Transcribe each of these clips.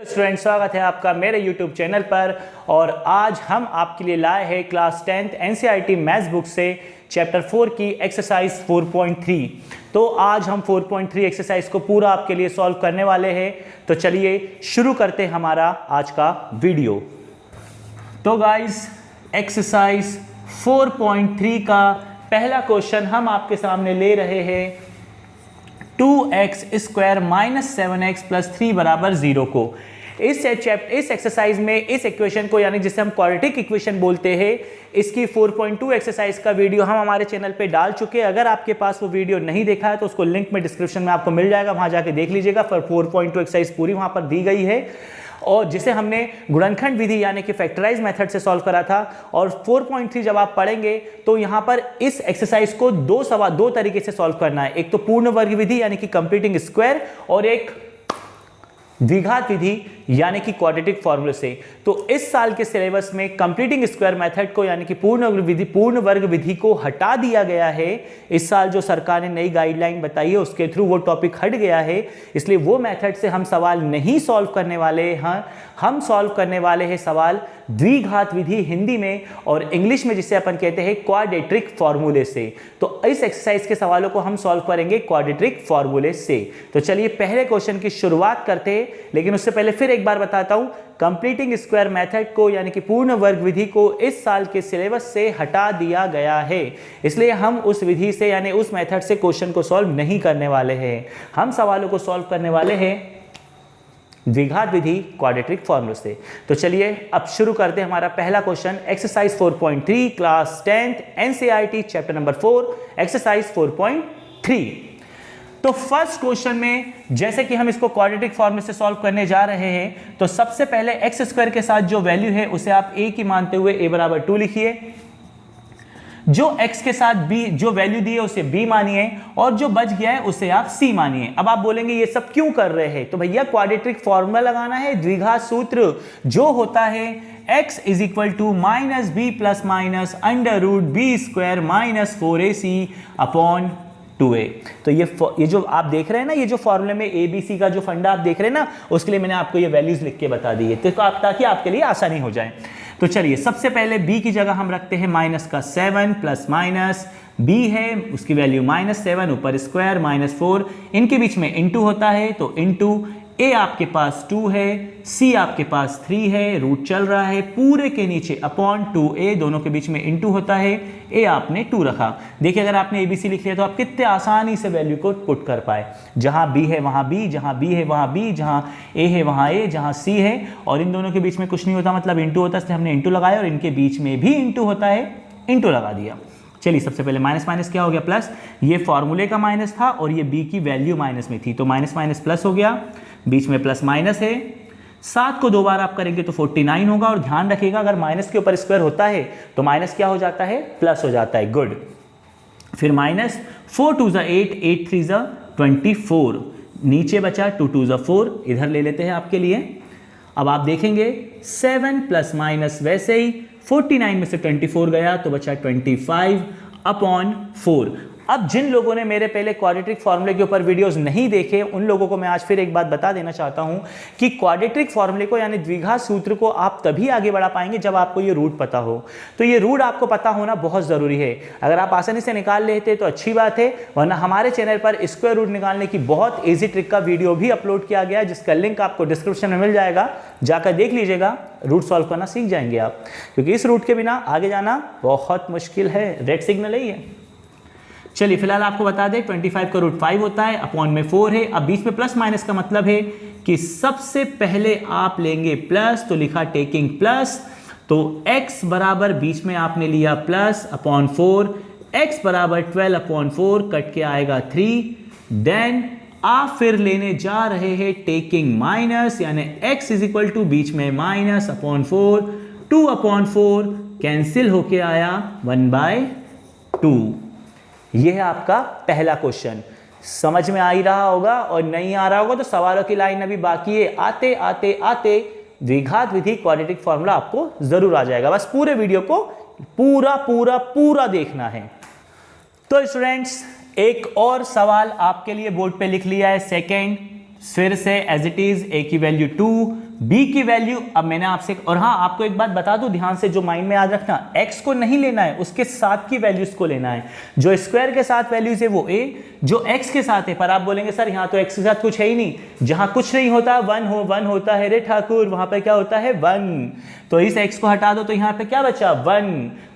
Student, स्वागत है आपका मेरे YouTube चैनल पर। और आज हम आपके लिए लाए हैं class 10th NCERT maths book से चैप्टर 4 की एक्सरसाइज 4.3। तो आज हम 4.3 एक्सरसाइज को पूरा आपके लिए सॉल्व करने वाले हैं। तो चलिए शुरू करते हैं हमारा आज का वीडियो। तो गाइस, एक्सरसाइज 4.3 का पहला क्वेश्चन हम आपके सामने ले रहे हैं 2x square minus 7x plus 3 बराबर 0 को। इस एक्सरसाइज में इस इक्वेशन को, यानी जिसे हम क्वाड्रेटिक इक्वेशन बोलते हैं, इसकी 4.2 एक्सरसाइज का वीडियो हम हमारे चैनल पे डाल चुके हैं। अगर आपके पास वो वीडियो नहीं देखा है तो उसको लिंक में डिस्क्रिप्शन में आपको मिल जाएगा, वहां जाके देख लीजिएगा। पर 4.2 एक्सरसाइज पूरी वहां पर दी गई है और जिसे हमने गुणनखंड विधि यानी कि फैक्टराइज मेथड से सॉल्व करा था। और 4.3 जब आप पढ़ेंगे तो यहां पर इस एक्सरसाइज को दो तरीके से सॉल्व करना है। एक तो पूर्ण वर्ग विधि यानी कि कंप्लीटिंग स्क्वायर, और एक द्विघात विधि यानी कि क्वाड्रेटिक फॉर्मूले से। तो इस साल के सिलेबस में कंप्लीटिंग स्क्वायर मेथड को यानी कि पूर्ण वर्ग विधि को हटा दिया गया है। इस साल जो सरकार ने नई गाइडलाइन बताई है उसके थ्रू वो टॉपिक हट गया है, इसलिए वो मेथड से हम सवाल नहीं सॉल्व करने वाले हैं। हम सॉल्व करने वाले हैं सवाल द्विघात विधि हिंदी में, और इंग्लिश में जिसे अपन कहते हैं क्वाड्रेटिक फॉर्मूले से। तो इस एक्सरसाइज के सवालों को हम सॉल्व करेंगे क्वाड्रेटिक फॉर्मूले से। तो चलिए पहले क्वेश्चन की शुरुआत करते हैं, लेकिन उससे पहले फिर एक बार बताता हूं, कंप्लीटिंग स्क्वायर मेथड को यानी कि पूर्ण वर्ग विधि को इस साल के सिलेबस से हटा दिया गया है, इसलिए हम उस विधि से यानी उस मेथड से क्वेश्चन को सॉल्व नहीं करने वाले हैं। हम सवालों को सॉल्व करने वाले हैं द्विघात विधि क्वाड्रेटिक फॉर्मूले से। तो चलिए अब शुरू करते हैं हमारा पहला question, exercise 4.3 class 10th NCERT chapter number 4 exercise 4.3। तो फर्स्ट क्वेश्चन में जैसे कि हम इसको क्वाड्रेटिक फॉर्मूले से सॉल्व करने जा रहे हैं, तो सबसे पहले एक्स स्क्वायर के साथ जो वैल्यू है उसे आप a की मानते हुए a बराबर 2 लिखिए। जो x के साथ b जो वैल्यू दी है उसे b मानिए, और जो बच गया है उसे आप c मानिए। अब आप बोलेंगे ये सब क्यों कर रहे हैं? तो भैया क्वाड्रेटिक फॉर्मूला लगाना है, द्विघात सूत्र जो होता है x is equal to minus B plus minus under root B square minus 4ac upon 2a। तो ये जो आप देख रहे हैं ना, ये जो फॉर्मूले में ABC का जो फंडा आप देख रहे हैं ना, उसके लिए मैंने आपको ये वैल्यूज लिख के बता दी है ताकि आपके लिए आसानी हो जाए। तो चलिए सबसे पहले b की जगह हम रखते हैं माइनस का 7 प्लस माइनस b है उसकी वैल्यू -7 ऊपर स्क्वायर -4, इनके बीच में इंटू होता है, तो इंटू a आपके पास 2 है, c आपके पास 3 है, रूट चल रहा है, पूरे के नीचे अपॉन 2a, दोनों के बीच में इंटू होता है, a आपने 2 रखा। देखिए अगर आपने ABC लिख लिया तो आप कितने आसानी से वैल्यू को पुट कर पाए। जहां b है वहां b, जहां b है वहां b, जहां a है वहां a, जहां c है, और इन दोनों के बीच में कुछ नहीं होता मतलब इंटू होता है, इसलिए हमने इंटू लगाया, और इनके बीच में भी इंटू होता है, इंटू लगा दिया। चलिए सबसे पहले माइनस माइनस क्या हो गया प्लस, ये फॉर्मूले का माइनस था और ये b की वैल्यू माइनस में थी, तो माइनस माइनस प्लस हो गया, बीच में प्लस माइनस है। 7 को 2 बार आप करेंगे तो 49 होगा, और ध्यान रखिएगा अगर माइनस के ऊपर स्क्वायर होता है तो माइनस क्या हो जाता है, प्लस हो जाता है। गुड। फिर माइनस 4 2 8, 8 3 24, नीचे बचा 2 2 4, इधर ले लेते हैं आपके लिए। अब आप देखेंगे 7 प्लस माइनस वैसे ही 49 में से 24 गया तो बचा 25 अपॉन 4। अब जिन लोगों ने मेरे पहले क्वाड्रेटिक फॉर्मूले के ऊपर वीडियोस नहीं देखे उन लोगों को मैं आज फिर एक बात बता देना चाहता हूं कि क्वाड्रेटिक फॉर्मूले को यानी द्विघात सूत्र को आप तभी आगे बढ़ा पाएंगे जब आपको ये रूट पता हो। तो ये रूट आपको पता होना बहुत जरूरी है। अगर आप आसानी से निकाल लेते तो अच्छी बात है, वरना हमारे चैनल पर स्क्वायर रूट निकालने की बहुत ईजी ट्रिक का वीडियो भी अपलोड किया गया है, जिसका लिंक आपको डिस्क्रिप्शन में मिल जाएगा, जाकर देख लीजिएगा। रूट सॉल्व करना सीख जाएंगे आप, क्योंकि इस रूट के बिना आगे जाना बहुत मुश्किल है। रेड सिग्नल है ये। चलिए फिलहाल आपको बता दें 25 का रूट 5 होता है, अपॉन में 4 है। अब बीच में प्लस माइनस का मतलब है कि सबसे पहले आप लेंगे प्लस, तो लिखा टेकिंग प्लस, तो x बराबर बीच में आपने लिया प्लस अपॉन 4, x बराबर 12 अपॉन 4, कट के आएगा 3। देन आप फिर लेने जा रहे हैं टेकिंग माइनस, यानी x इज इक्वल टू बीच में माइनस अपॉन 4, 2 अपॉन 4 कैंसिल होके आया 1/2। यह है आपका पहला क्वेश्चन। समझ में आ ही रहा होगा, और नहीं आ रहा होगा तो सवालों की लाइन अभी बाकी है। आते आते आते द्विघात विधि क्वाड्रेटिक फॉर्मूला आपको जरूर आ जाएगा। बस पूरे वीडियो को पूरा पूरा पूरा देखना है। तो स्टूडेंट्स एक और सवाल आपके लिए बोर्ड पे लिख लिया है सेकेंड, फिर से एज इट इज a की वैल्यू 2, b की वैल्यू, अब मैंने आपसे, और हाँ आपको एक बात बता दूं ध्यान से, जो माइंड में याद रखना, x को नहीं लेना है, उसके साथ की वैल्यूज को लेना है। जो स्क्वायर के साथ वैल्यूज है वो a, जो x के साथ है, पर आप बोलेंगे सर यहाँ तो x के साथ कुछ है ही नहीं, जहां कुछ नहीं होता 1 होता है रे ठाकुर, वहां पर क्या होता है 1, तो इस x को हटा दो तो यहाँ पे क्या बचा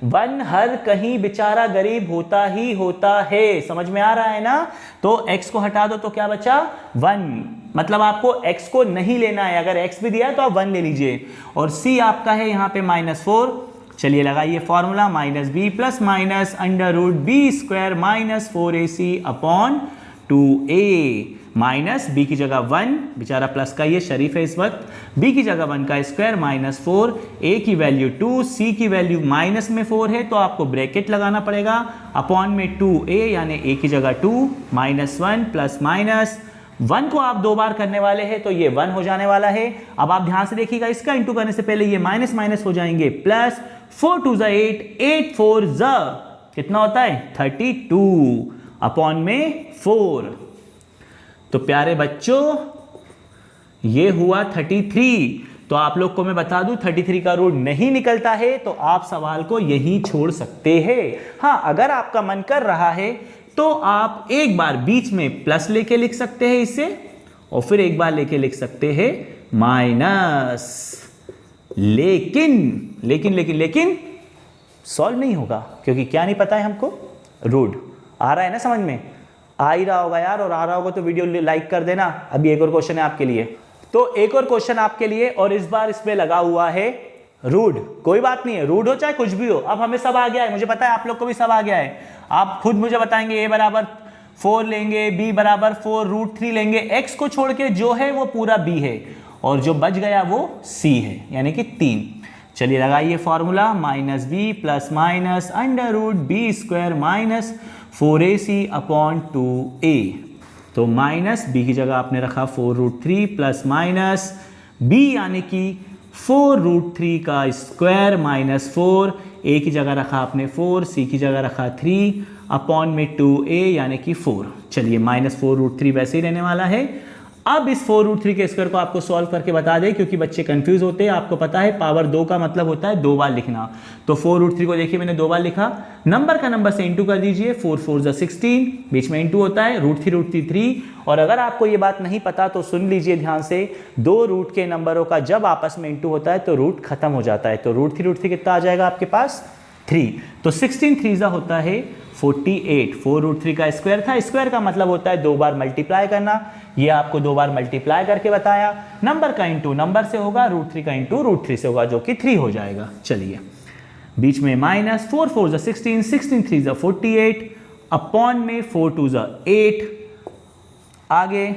1 हर कहीं बेचारा गरीब होता ही होता है, समझ में आ रहा है ना। तो x को हटा दो तो क्या बचा 1, मतलब आपको x को नहीं लेना है, अगर x भी दिया है तो आप 1 ले लीजिए। और c आपका है यहाँ पे -4, चलिए लगाइए formula, -b plus minus √b² -4ac upon 2a, minus b की जगह 1, बेचारा प्लस का ये शरीफ है इस वक्त, b की जगह 1 का स्क्वायर -4, a की वैल्यू 2, c की वैल्यू माइनस में 4 है तो आपको ब्रैकेट लगाना पड़ेगा, अपॉन में 2a यानी a की जगह 2 -1 प्लस माइनस 1 को आप 2 बार करने वाले हैं तो ये 1 हो जाने वाला है। अब आप ध्यान से देखिएगा, इसका इंटू करने से पहले ये माइनस माइनस हो जाएंगे, प्लस 4 2 8, 8 4 कितना होता है 32 अपॉन में 4। तो प्यारे बच्चों ये हुआ 33। तो आप लोग को मैं बता दूं 33 का रूट नहीं निकलता है तो आप सवाल को यहीं छोड़ सकते हैं। हाँ, अगर आपका मन कर रहा है तो आप एक बार बीच में प्लस लेके लिख सकते हैं इसे, और फिर एक बार लेके लिख सकते हैं माइनस। लेकिन सॉल्व नहीं होगा, क्योंकि क्या नहीं पता है हमको, रूट। आ रहा है ना समझ में? आ ही रहा होगा यार, और आ रहा होगा तो वीडियो लाइक कर देना। अभी एक और क्वेश्चन है आपके लिए, तो एक और क्वेश्चन आपके लिए, और इस बार इसमें लगा हुआ है रूट। कोई बात नहीं है, रूट हो चाहे कुछ भी हो, अब हमें सब आ गया है, मुझे पता है आप लोग को भी सब आ गया है। आप खुद मुझे बताएंगे a बराबर 4 लेंगे, b बराबर 4 √3 लेंगे, x को छोड़ के जो है वो पूरा b है, और जो बच गया वो c है, यानी कि 3। चलिए लगाइए formula, -b plus minus √b² -4ac upon 2a। तो माइनस b की जगह आपने रखा 4 √3 प्लस माइनस b यानी कि 4 √3 का स्क्वायर -4, a की जगह रखा आपने 4, c की जगह रखा 3 अपॉन में 2a यानी कि 4। चलिए -4 √3 वैसे ही रहने वाला है। अब इस 4 √3 के स्क्वायर को आपको सॉल्व करके बता दें, क्योंकि बच्चे कंफ्यूज होते हैं। आपको पता है पावर 2 का मतलब होता है 2 बार लिखना, तो 4 √3 को देखिए मैंने 2 बार लिखा, नंबर का नंबर से इंटू कर दीजिए, 4 4 16, बीच में इंटू होता है, √3 3। और अगर आपको ये बात नहीं पता तो सुन लीजिए ध्यान से, 2 रूट के नंबरों का जब आपस में इंटू होता है तो रूट खत्म हो जाता है, तो √3 कितना आ जाएगा आपके पास 3। तो 16 3 होता है 48। 4 √3 का स्क्वायर था, स्क्वायर का मतलब होता है 2 बार मल्टीप्लाई करना, ये आपको 2 बार मल्टीप्लाई करके बताया। नंबर का इंटू नंबर से होगा, √3 का इंटू √3 से होगा, जो कि 3 हो जाएगा। चलिए बीच में माइनस 4 4 16, 16 3 48 अपॉन में 4 2 8। आगे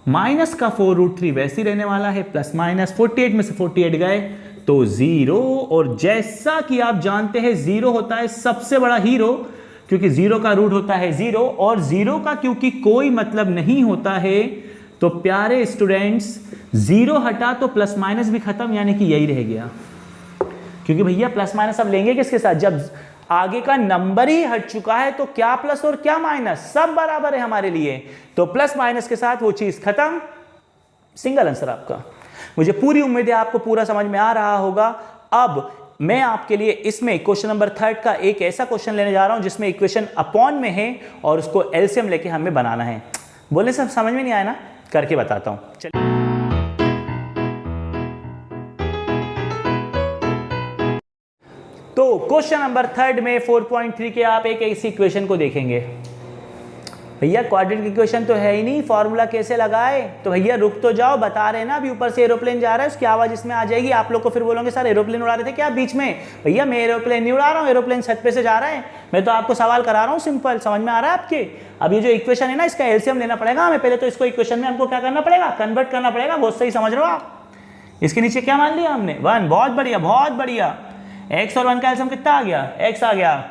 माइनस का 4 √3 वैसे ही रहने वाला है, प्लस माइनस 48 में से 48 गए तो 0। और जैसा कि आप जानते हैं 0 होता है सबसे बड़ा हीरो, क्योंकि 0 का रूट होता है 0, और 0 का क्योंकि कोई मतलब नहीं होता है, तो प्यारे स्टूडेंट्स 0 हटा तो प्लस माइनस भी खत्म, यानी कि यही रह गया। क्योंकि भैया प्लस माइनस अब लेंगे किसके साथ, जब आगे का नंबर ही हट चुका है तो क्या प्लस और क्या माइनस सब बराबर है हमारे लिए, तो प्लस माइनस के साथ वो चीज खत्म। सिंगल आंसर आपका। मुझे पूरी उम्मीद है आपको पूरा समझ में आ रहा होगा। अब मैं आपके लिए इसमें क्वेश्चन नंबर 3 का एक ऐसा क्वेश्चन लेने जा रहा हूं जिसमें इक्वेशन अपॉन में है और उसको एलसीएम लेके हमें बनाना है। बोलने से समझ में नहीं आया ना, करके बताता हूं। चलिए तो क्वेश्चन नंबर 3 में 4.3 के आप एक ऐसी इक्वेशन को देखेंगे। भैया क्वाड्रेटिक इक्वेशन तो है ही नहीं, फॉर्मूला कैसे लगाए, तो भैया रुक तो जाओ, बता रहे हैं ना, अभी ऊपर से एरोप्लेन जा रहा है, उसकी आवाज इसमें आ जाएगी। आप लोग को फिर बोलोगे सर एरोप्लेन उड़ा रहे थे क्या बीच में। भैया मैं एरोप्लेन नहीं उड़ा रहा हूँ, एरोप्लेन छत पे से जा रहा है, मैं तो आपको सवाल करा रहा हूँ सिंपल। समझ में आ रहा है आपके। अब ये जो इक्वेशन है ना, इसका एलसीएम लेना पड़ेगा हमें। पहले तो इसको इक्वेशन में हमको क्या करना पड़ेगा, कन्वर्ट करना पड़ेगा। बहुत सही समझ रहे हो आप। इसके नीचे क्या मान लिया हमने 1, बहुत बढ़िया बहुत बढ़िया। x और 1 का एलसीएम कितना आ गया, x आ गया,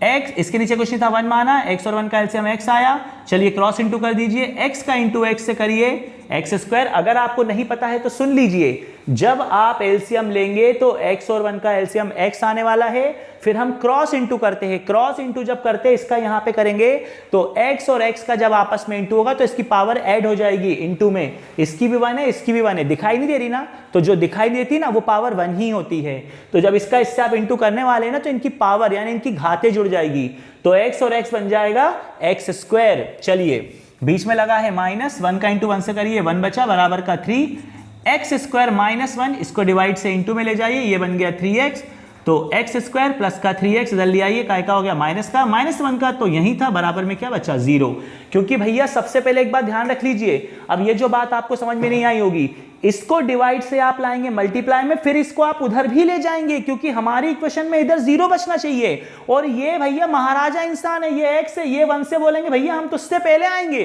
x इसके नीचे कुछ नहीं था 1 माना, x और 1 का एलसीएम x आया। चलिए क्रॉस इंटू कर दीजिए, x का इंटू x से करिए, एक्स स्क्वायर। अगर आपको नहीं पता है तो सुन लीजिए, जब आप एलसीएम लेंगे तो x और 1 का एलसीएम x आने वाला है, फिर हम क्रॉस इंटू करते हैं, क्रॉस इंटू जब करते हैं इसका यहां पे करेंगे तो x और x का जब आपस में इंटू होगा तो इसकी पावर ऐड हो जाएगी इंटू में, इसकी भी 1 है इसकी भी 1 है, दिखाई नहीं दे रही ना, तो जो दिखाई देती है ना वो पावर 1 ही होती है। तो जब इसका इससे आप इंटू करने वाले हैं ना तो इनकी पावर यानी इनकी घातें जुड़ जाएगी, तो x और x बन जाएगा एक्स स्क्वायर। चलिए बीच में लगा है माइनस, 1 का इंटू 1 से करिए 1 बचा बराबर का 3 एक्स स्क्वायर माइनस 1, इसको डिवाइड से इंटू में ले जाइए, ये बन गया 3x, तो एक्स स्क्वायर प्लस का 3x इधर ले आइए, काय का हो गया माइनस का, माइनस 1 का तो यही था, बराबर में क्या बचा 0। क्योंकि भैया सबसे पहले एक बात ध्यान रख लीजिए, अब ये जो बात आपको समझ में नहीं आई होगी, इसको डिवाइड से आप लाएंगे मल्टीप्लाई में, फिर इसको आप उधर भी ले जाएंगे क्योंकि हमारी इक्वेशन में इधर 0 बचना चाहिए। और ये भैया महाराजा इंसान है, ये x है, ये 1 से बोलेंगे भैया हम तो उससे पहले आएंगे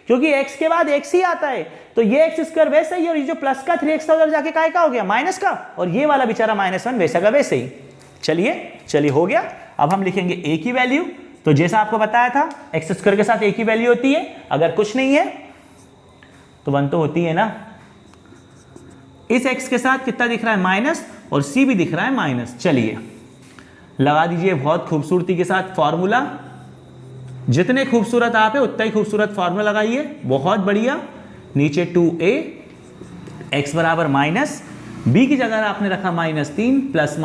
क्योंकि x के बाद x ही आता है, तो ये एक्स स्क्वायर वैसे ही, और ये जो प्लस का 3x था उधर जाके काय का हो गया माइनस का, और ये वाला बेचारा -1 वैसा का वैसे ही। चलिए हो गया। अब हम लिखेंगे a की वैल्यू, तो जैसा आपको बताया था एक्स स्क्वायर के साथ a की वैल्यू होती है, अगर कुछ नहीं है तो 1 तो होती है ना। इस x के साथ कितना दिख रहा है माइनस, और c भी दिख रहा है माइनस। चलिए लगा दीजिए बहुत खूबसूरती के साथ फॉर्मूला, जितने खूबसूरत आप है उतना ही खूबसूरत फॉर्मूला लगाइए, बहुत बढ़िया। नीचे 2a x बराबर माइनस, b की जगह आपने रखा -3 प्लस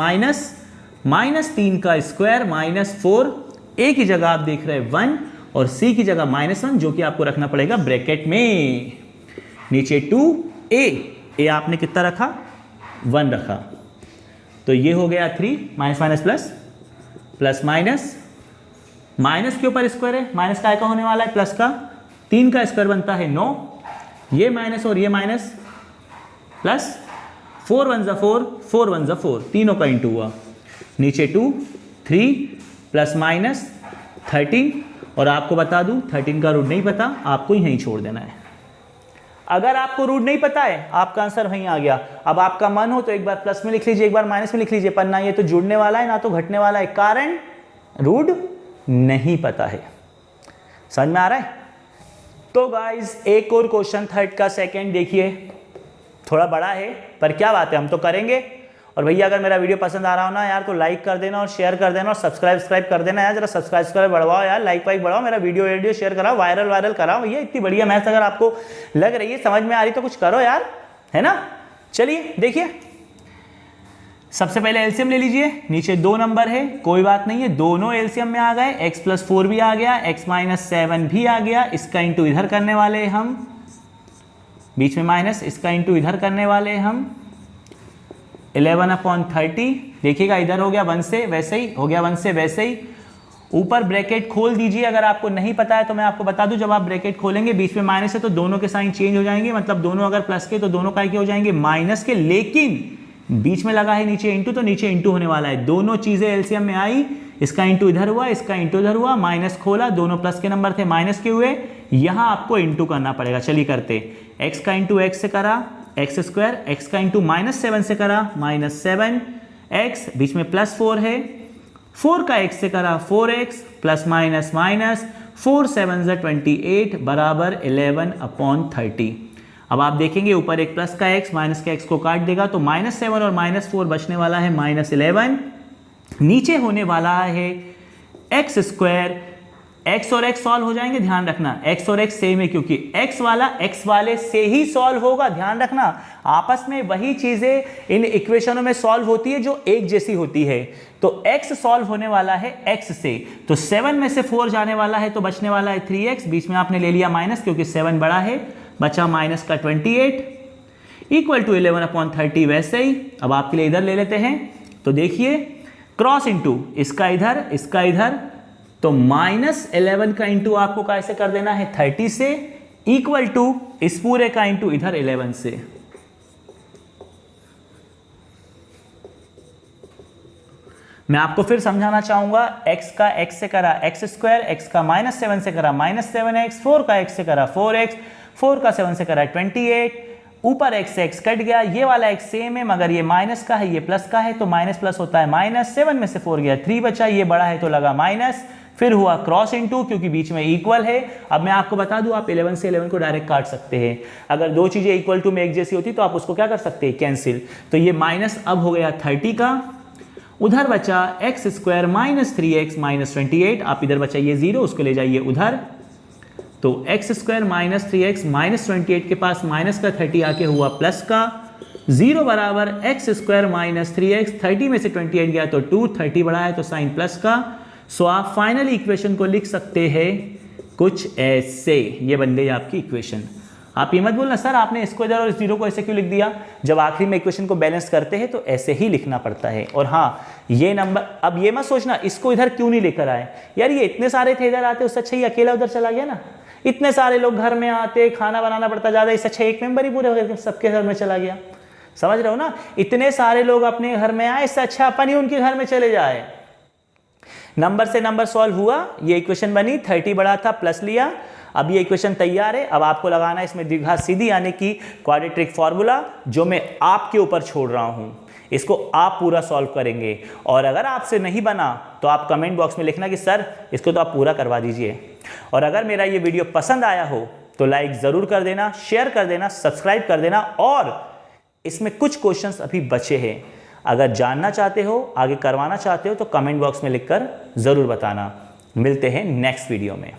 -3 का स्क्वायर -4, a की जगह आप देख रहे हैं 1 और c की जगह -1 जो कि आपको रखना पड़ेगा ब्रैकेट में। नीचे 2a आपने कितना रखा 1 रखा, तो ये हो गया 3 माइनस प्लस माइनस के ऊपर स्क्वायर है, माइनस का होने वाला है प्लस का, 3 का स्क्वायर बनता है 9, ये माइनस और ये माइनस, प्लस 4 1 जा 4 4 1 जा 4, तीनों का इंटू हुआ। नीचे 2 3 प्लस -13, और आपको बता दूं 13 का रूट नहीं पता, आपको यहीं छोड़ देना है। अगर आपको रूट नहीं पता है आपका आंसर वहीं आ गया। अब आपका मन हो तो एक बार प्लस में लिख लीजिए, एक बार माइनस में लिख लीजिए, पर ना ये तो जुड़ने वाला है ना तो घटने वाला है, कारण रूट नहीं पता है। समझ में आ रहा है? तो गाइज एक और क्वेश्चन थर्ड का सेकंड देखिए, थोड़ा बड़ा है पर क्या बात है हम तो करेंगे। और भैया अगर मेरा वीडियो पसंद आ रहा हो ना यार तो लाइक कर देना और शेयर कर देना और सब्सक्राइब कर देना यार, जरा सब्सक्राइब बढ़वाओ यार, लाइक बढ़ाओ, मेरा वीडियो शेयर कराओ, वायरल कराओ भैया। इतनी बढ़िया मैथ्स अगर आपको लग रही है, समझ में आ रही तो कुछ करो यार, है ना। चलिए देखिए, सबसे पहले एलसीएम ले लीजिए। नीचे 2 नंबर है, कोई बात नहीं है, दोनों एलसीएम में आ गए, x + 4 भी आ गया, x - 7 भी आ गया, इसका इंटू इधर करने वाले हम, बीच में माइनस, इसका इंटू इधर करने वाले हम 11/30। देखिएगा इधर हो गया 1 से वैसे ही, हो गया 1 से वैसे ही। ऊपर ब्रैकेट खोल दीजिए, अगर आपको नहीं पता है तो मैं आपको बता दूं, जब आप ब्रैकेट खोलेंगे बीच में माइनस है तो दोनों के साइन चेंज हो जाएंगे, मतलब दोनों अगर प्लस के तो दोनों का हो जाएंगे माइनस के, लेकिन बीच में लगा है नीचे इंटू, तो नीचे इंटू होने वाला है। दोनों चीजें एलसीएम में आई, इसका इंटू इधर हुआ, इसका इंटू इधर हुआ, माइनस खोला, दोनों प्लस के नंबर थे माइनस के हुए, यहां आपको इंटू करना पड़ेगा। चलिए करते, x का इंटू एक्स से करा एक्स स्क्वायर, x का इंटू -7 से करा -7x, बीच में +4 है, 4 का x से करा 4x प्लस माइनस 4 7 28 बराबर 11/30। अब आप देखेंगे ऊपर एक प्लस का x माइनस का x को काट देगा, तो -7 और -4 बचने वाला है -11, नीचे होने वाला है एक्स स्क्वायर। x और x सॉल्व हो जाएंगे, ध्यान रखना x और x सेम है क्योंकि x वाला x वाले से ही सॉल्व होगा, ध्यान रखना आपस में वही चीजें इन इक्वेशनों में सॉल्व होती है जो एक जैसी होती है। तो x सॉल्व होने वाला है x से, तो 7 में से 4 जाने वाला है तो बचने वाला है 3x, बीच में आपने ले लिया माइनस क्योंकि 7 बड़ा है, बचा माइनस का 28 इक्वल टू 11/30 वैसे ही। अब आपके लिए इधर ले लेते हैं, तो देखिए क्रॉस इंटू, इसका इधर, तो -11 का इंटू आपको कैसे कर देना है 30 से, इक्वल टू इस पूरे का इंटू इधर 11 से। मैं आपको फिर समझाना चाहूंगा, x का x से करा x स्क्वायर, x का -7 से करा -7x, 4 का x से करा 4x, 4 का 7 से करा 28, ऊपर x से x कट गया, ये वाला x सेम है मगर ये माइनस का है ये प्लस का है, तो माइनस प्लस होता है माइनस, 7 में से 4 गया 3 बचा, ये बड़ा है तो लगा माइनस, फिर हुआ क्रॉस इनटू, क्योंकि बीच में इक्वल है। अब मैं आपको बता दूं, आप 11 से 11 को डायरेक्ट काट सकते हैं। अगर दो चीजें इक्वल टू में एक जैसी होती तो आप उसको क्या कर सकते हैं, कैंसिल। तो ये माइनस अब हो गया 30 का, उधर बचा x square minus 3x minus 28। आप इधर बचा ये 0, उसको ले जाइए उधर। तो x square minus 3x minus 28 के पास माइनस का 30 आके हुआ प्लस का, 0 बराबर एक्स स्क्वायर माइनस 3x, 30 में से 28 गया तो 2, 30 बढ़ा है तो साइन प्लस का। सो आप फाइनल इक्वेशन को लिख सकते हैं कुछ ऐसे। ये बन गई आपकी इक्वेशन। आप ये मत बोलना सर आपने इसको इधर और इस 0 को ऐसे क्यों लिख दिया। जब आखिरी में इक्वेशन को बैलेंस करते हैं तो ऐसे ही लिखना पड़ता है। और हाँ, ये नंबर, अब ये मत सोचना इसको इधर क्यों नहीं लेकर आए यार, ये इतने सारे थे इधर आते, उससे अच्छा ही अकेला उधर चला गया ना। इतने सारे लोग घर में आते, खाना बनाना पड़ता ज़्यादा, इससे अच्छा एक मेंबर ही पूरे सबके घर में चला गया। समझ रहे हो ना, इतने सारे लोग अपने घर में आए, इससे अच्छा अपन ही उनके घर में चले जाए। नंबर से नंबर सॉल्व हुआ, ये इक्वेशन बनी, 30 बड़ा था प्लस लिया। अब ये इक्वेशन तैयार है। अब आपको लगाना है इसमें द्विघात सीधी यानी कि क्वाड्रेटिक फॉर्मूला, जो मैं आपके ऊपर छोड़ रहा हूं। इसको आप पूरा सॉल्व करेंगे। और अगर आपसे नहीं बना तो आप कमेंट बॉक्स में लिखना कि सर इसको तो आप पूरा करवा दीजिए। और अगर मेरा ये वीडियो पसंद आया हो तो लाइक ज़रूर कर देना, शेयर कर देना, सब्सक्राइब कर देना। और इसमें कुछ क्वेश्चंस अभी बचे हैं, अगर जानना चाहते हो, आगे करवाना चाहते हो तो कमेंट बॉक्स में लिखकर ज़रूर बताना। मिलते हैं नेक्स्ट वीडियो में।